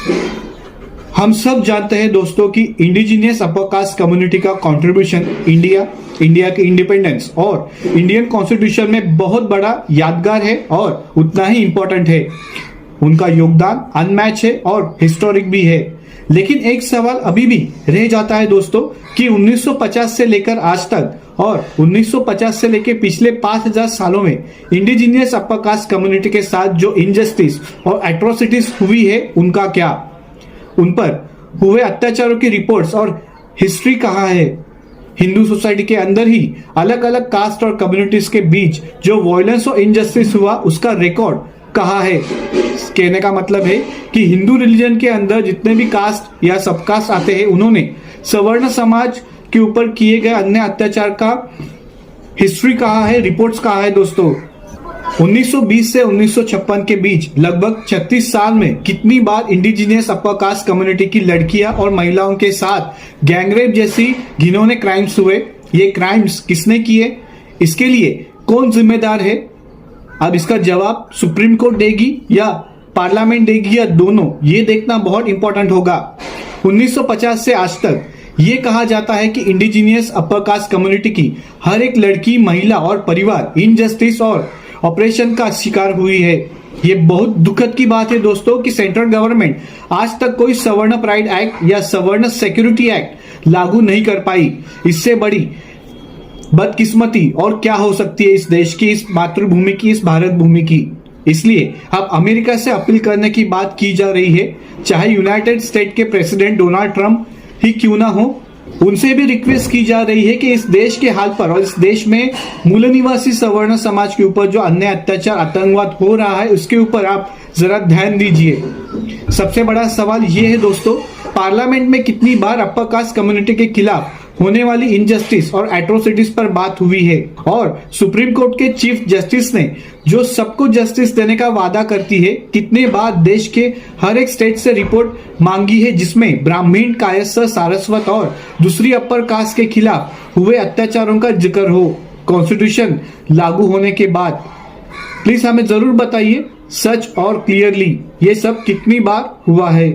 हम सब जानते हैं दोस्तों कि इंडिजिनियस अपर कास्ट कम्युनिटी का कंट्रीब्यूशन इंडिया के इंडिपेंडेंस और इंडियन कॉन्स्टिट्यूशन में बहुत बड़ा यादगार है और उतना ही इंपॉर्टेंट है। उनका योगदान अनमैच है और हिस्टोरिक भी है। लेकिन एक सवाल अभी भी रह जाता है दोस्तों कि 1950 से लेकर आज तक और 1950 से लेकर पिछले 5000 सालों में इंडिजिनियस अपर कास्ट कम्युनिटी के साथ जो इनजस्टिस और एट्रोसिटीज हुई है उनका क्या, उन पर हुए अत्याचारों की रिपोर्ट्स और हिस्ट्री कहाँ है। हिंदू सोसाइटी के अंदर ही अलग अलग कास्ट और कम्युनिटीज के बीच जो वायलेंस और इनजस्टिस हुआ उसका रिकॉर्ड कहाँ है। कहने का मतलब है कि हिंदू रिलीजन के अंदर जितने भी कास्ट या सब कास्ट आते हैं उन्होंने सवर्ण समाज के ऊपर किए गए अन्य अत्याचार का हिस्ट्री कहाँ है, रिपोर्ट्स कहाँ है दोस्तों। 1920 से 1956 के बीच लगभग 36 साल में कितनी बार इंडिजिनियस अपर कास्ट कम्युनिटी की लड़कियां और महिलाओं के साथ गैंगरेप जैसी घिनौने क्राइम्स हुए। ये क्राइम्स किसने किए, इसके लिए कौन जिम्मेदार है। अब इसका जवाब सुप्रीम कोर्ट देगी या पार्लियामेंट देगी या दोनों, ये देखना बहुत इंपॉर्टेंट होगा। 1950 से आज तक ये कहा जाता है कि इंडिजिनियस अपर कास्ट कम्युनिटी की हर एक लड़की, महिला और परिवार इनजस्टिस और ऑपरेशन का शिकार हुई है। ये बहुत दुखद की बात है दोस्तों कि सेंट्रल गवर्नमेंट आज तक कोई सवर्ण प्राइड एक्ट या सवर्ण सिक्योरिटी एक्ट लागू नहीं कर पाई। इससे बड़ी बदकिस्मती और क्या हो सकती है इस देश की, इस मातृभूमि की, इस भारत भूमि की। इसलिए अब अमेरिका से अपील करने की बात की जा रही है, चाहे यूनाइटेड स्टेट के प्रेसिडेंट डोनाल्ड ट्रंप ही क्यों ना हो, उनसे भी रिक्वेस्ट की जा रही है कि इस देश के हाल पर और इस देश में मूल निवासी सवर्ण समाज के ऊपर जो अन्य अत्याचार, आतंकवाद हो रहा है उसके ऊपर आप जरा ध्यान दीजिए। सबसे बड़ा सवाल ये है दोस्तों, पार्लियामेंट में कितनी बार अपर कास्ट कम्युनिटी के खिलाफ होने वाली इनजस्टिस और एट्रोसिटीज पर बात हुई है और सुप्रीम कोर्ट के चीफ जस्टिस ने जो सबको जस्टिस देने का वादा करती है, कितने बार देश के हर एक स्टेट से रिपोर्ट मांगी है जिसमें ब्राह्मण, कायस्थ, सारस्वत और दूसरी अपर कास्ट के खिलाफ हुए अत्याचारों का जिक्र हो कॉन्स्टिट्यूशन लागू होने के बाद। प्लीज हमें जरूर बताइए सच और क्लियरली ये सब कितनी बार हुआ है।